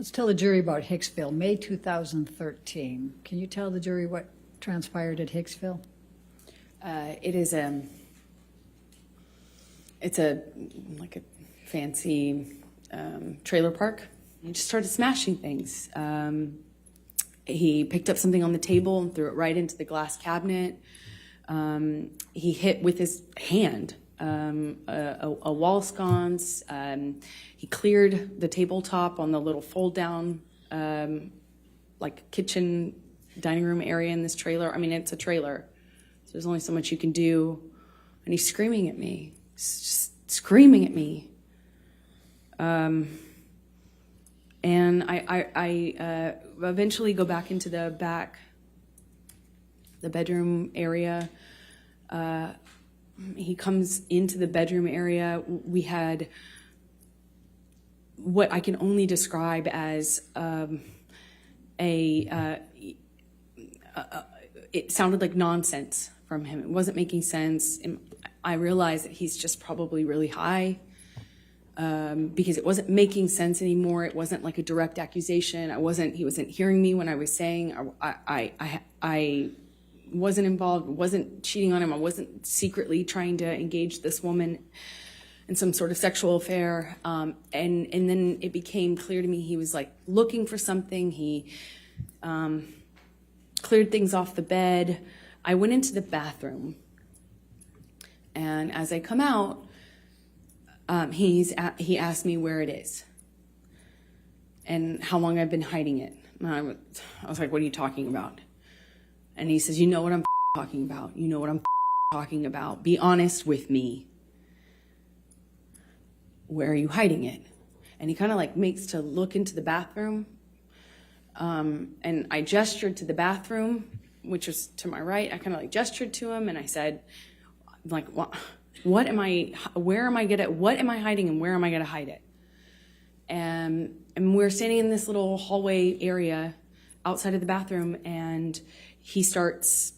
Let's tell the jury about Hicksville, May 2013. Can you tell the jury what transpired at Hicksville? It's a fancy trailer park. He just started smashing things. He picked up something on the table and threw it right into the glass cabinet. He hit with his hand a wall sconce. He cleared the tabletop on the little fold down kitchen dining room area in this trailer. I mean, it's a trailer, so there's only so much you can do. And he's screaming at me, just screaming at me. And I eventually go back into the bedroom area. He comes into the bedroom area. We had what I can only describe as it sounded like nonsense from him. It wasn't making sense. And I realized that he's just probably really high. Because it wasn't making sense anymore. It wasn't like a direct accusation. He wasn't hearing me when I was saying I wasn't involved, wasn't cheating on him. I wasn't secretly trying to engage this woman in some sort of sexual affair. And then it became clear to me he was like looking for something. He cleared things off the bed. I went into the bathroom, and as I come out, he asked me where it is and how long I've been hiding it. And I was like, what are you talking about? And he says, you know what I'm talking about. You know what I'm talking about. Be honest with me. Where are you hiding it? And he kind of like makes to look into the bathroom. And I gestured to the bathroom, which was to my right. I kind of like gestured to him and I said, like, what am I hiding and where am I going to hide it? And we're standing in this little hallway area outside of the bathroom, and he starts,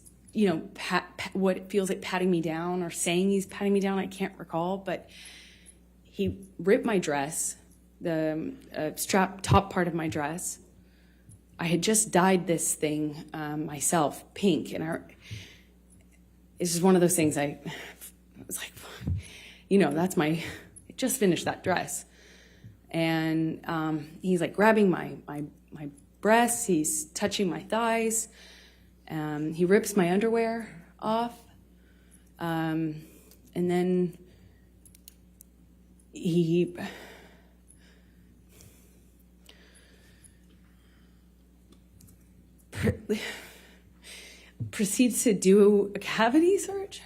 what it feels like patting me down or saying he's patting me down. I can't recall, but he ripped my dress, the strap top part of my dress. I had just dyed this thing myself, pink, and it's just one of those things I was like, I just finished that dress. And he's like grabbing my breasts, he's touching my thighs, he rips my underwear off, and then he proceeds to do a cavity search.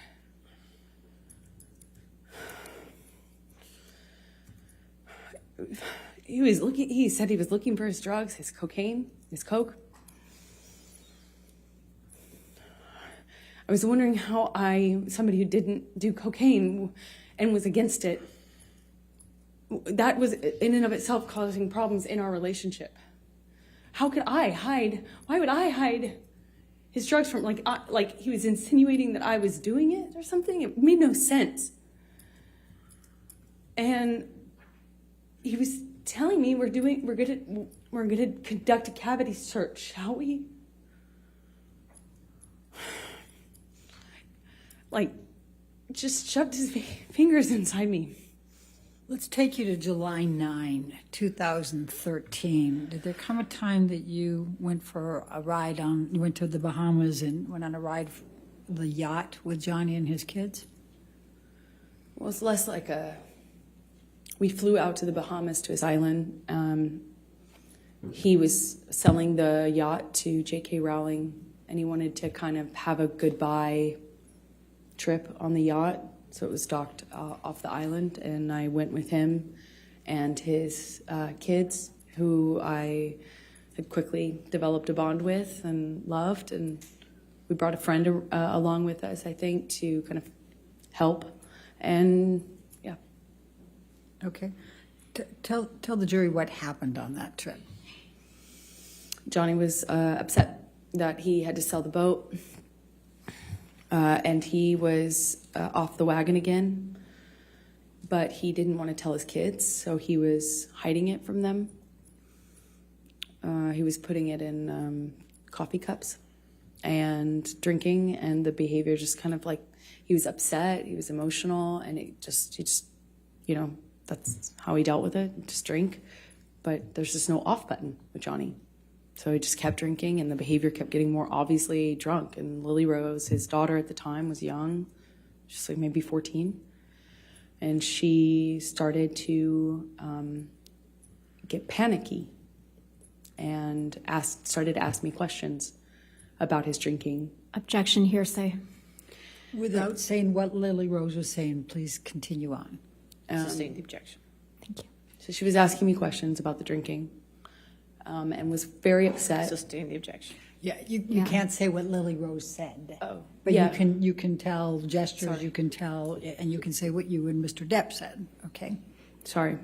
He said he was looking for his drugs, his cocaine, his coke. I was wondering how somebody who didn't do cocaine and was against it, that was in and of itself causing problems in our relationship. How could I hide? Why would I hide his drugs from, like he was insinuating that I was doing it or something? It made no sense. And he was telling me we're gonna conduct a cavity search, shall we? Like, just shoved his fingers inside me. Let's take you to July 9, 2013. Did there come a time that you went for a ride you went to the Bahamas and went on a ride, the yacht with Johnny and his kids? Well, it's less like we flew out to the Bahamas to his island. He was selling the yacht to J.K. Rowling, and he wanted to kind of have a goodbye trip on the yacht. So it was docked off the island, and I went with him and his kids, who I had quickly developed a bond with and loved. And we brought a friend along with us, I think, to kind of help. And yeah. Okay. Tell the jury what happened on that trip. Johnny was upset that he had to sell the boat, and he was off the wagon again, but he didn't want to tell his kids, so he was hiding it from them. he was putting it in coffee cups and drinking, and the behavior just kind of like, he was upset, he was emotional, and he just, that's how he dealt with it, just drink. But there's just no off button with Johnny. So he just kept drinking, and the behavior kept getting more obviously drunk. And Lily Rose, his daughter at the time, was young, just like maybe 14. And she started to get panicky and started to ask me questions about his drinking. Objection, hearsay. Without saying what Lily Rose was saying, please continue on. Sustain the objection. Thank you. So she was asking me questions about the drinking, and was very upset. Sustain the objection. Yeah, you Yeah. can't say what Lily Rose said. Oh, But yeah. you can tell gestures, Sorry. you can tell, and you can say what you and Mr. Depp said, okay? Sorry.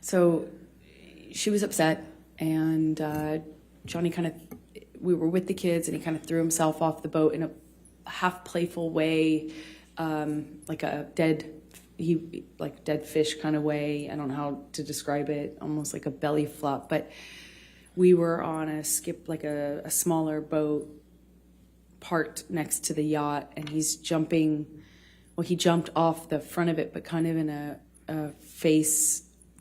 So she was upset, and Johnny we were with the kids, and he kind of threw himself off the boat in a half playful way, like a dead fish kind of way. I don't know how to describe it, almost like a belly flop. But we were on a skip, like a smaller boat parked next to the yacht, and he's jumping. Well, he jumped off the front of it, but kind of in a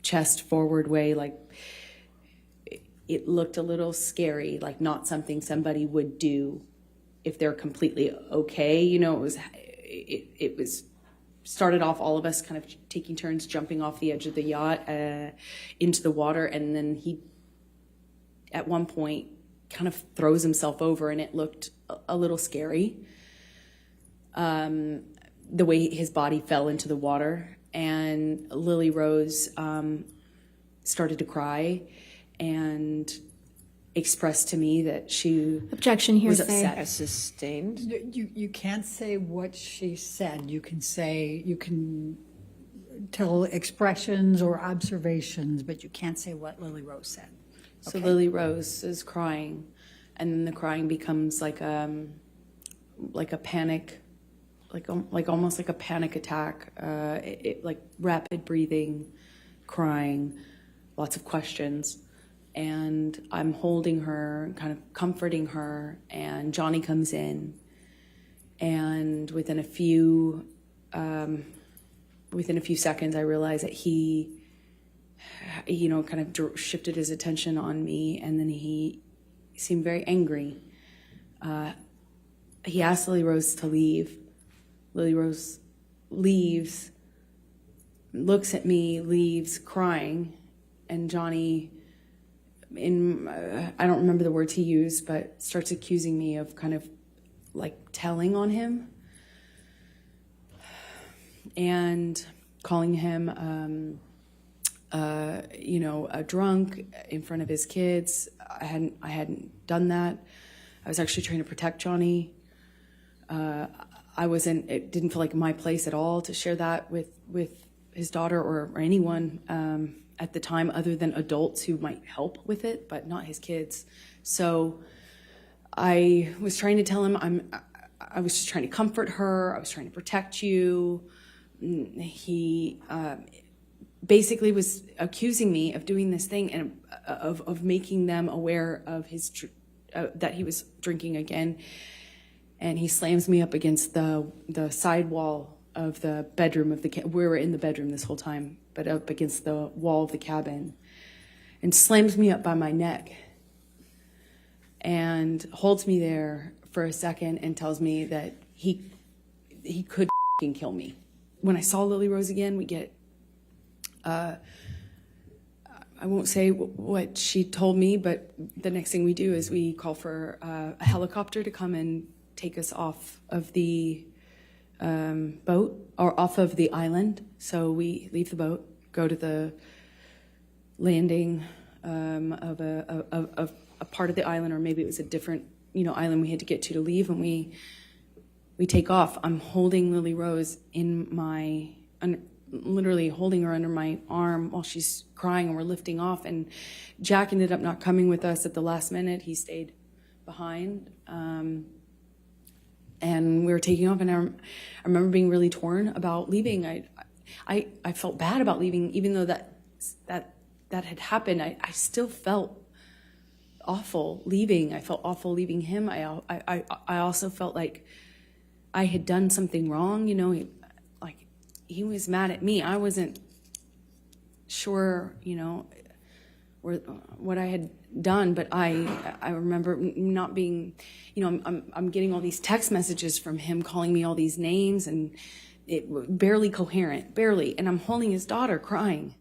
chest forward way, like it looked a little scary, like not something somebody would do if they're completely okay. It was started off all of us kind of taking turns jumping off the edge of the yacht into the water, and then he at one point kind of throws himself over, and it looked a little scary, the way his body fell into the water. And Lily Rose started to cry and expressed to me that she Objection, was hearsay. upset. As sustained. You can't say what she said. You can tell expressions or observations, but you can't say what Lily Rose said. So Lily Rose is crying, and then the crying becomes like a panic, like almost like a panic attack, like rapid breathing, crying, lots of questions. And I'm holding her, kind of comforting her, and Johnny comes in, and within a few seconds, I realize that he kind of shifted his attention on me, and then he seemed very angry. He asked Lily Rose to leave. Lily Rose leaves, looks at me, leaves, crying, and Johnny, I don't remember the words he used, but starts accusing me of kind of like telling on him and calling him a drunk in front of his kids. I hadn't done that. I was actually trying to protect Johnny. It didn't feel like my place at all to share that with his daughter or anyone at the time, other than adults who might help with it, but not his kids. So I was trying to tell him, I was just trying to comfort her. I was trying to protect you. He basically was accusing me of doing this thing and of making them aware of that he was drinking again. And he slams me up against the side wall of the bedroom we were in the bedroom this whole time, but up against the wall of the cabin, and slams me up by my neck and holds me there for a second and tells me that he could kill me. When I saw Lily Rose again, we get, I won't say what she told me, but the next thing we do is we call for a helicopter to come and take us off of the boat, or off of the island. So we leave the boat, go to the landing of a part of the island, or maybe it was a different island we had to get to leave, and we take off. I'm holding Lily Rose literally holding her under my arm while she's crying, and we're lifting off. And Jack ended up not coming with us at the last minute. He stayed behind. And we were taking off, and I remember being really torn about leaving. I felt bad about leaving, even though that that had happened, I still felt awful leaving. I felt awful leaving him. I also felt like I had done something wrong. You know, he was mad at me. I wasn't sure, you know, what I had done, but I remember not being, you know, I'm getting all these text messages from him calling me all these names, and it barely coherent, barely, and I'm holding his daughter crying.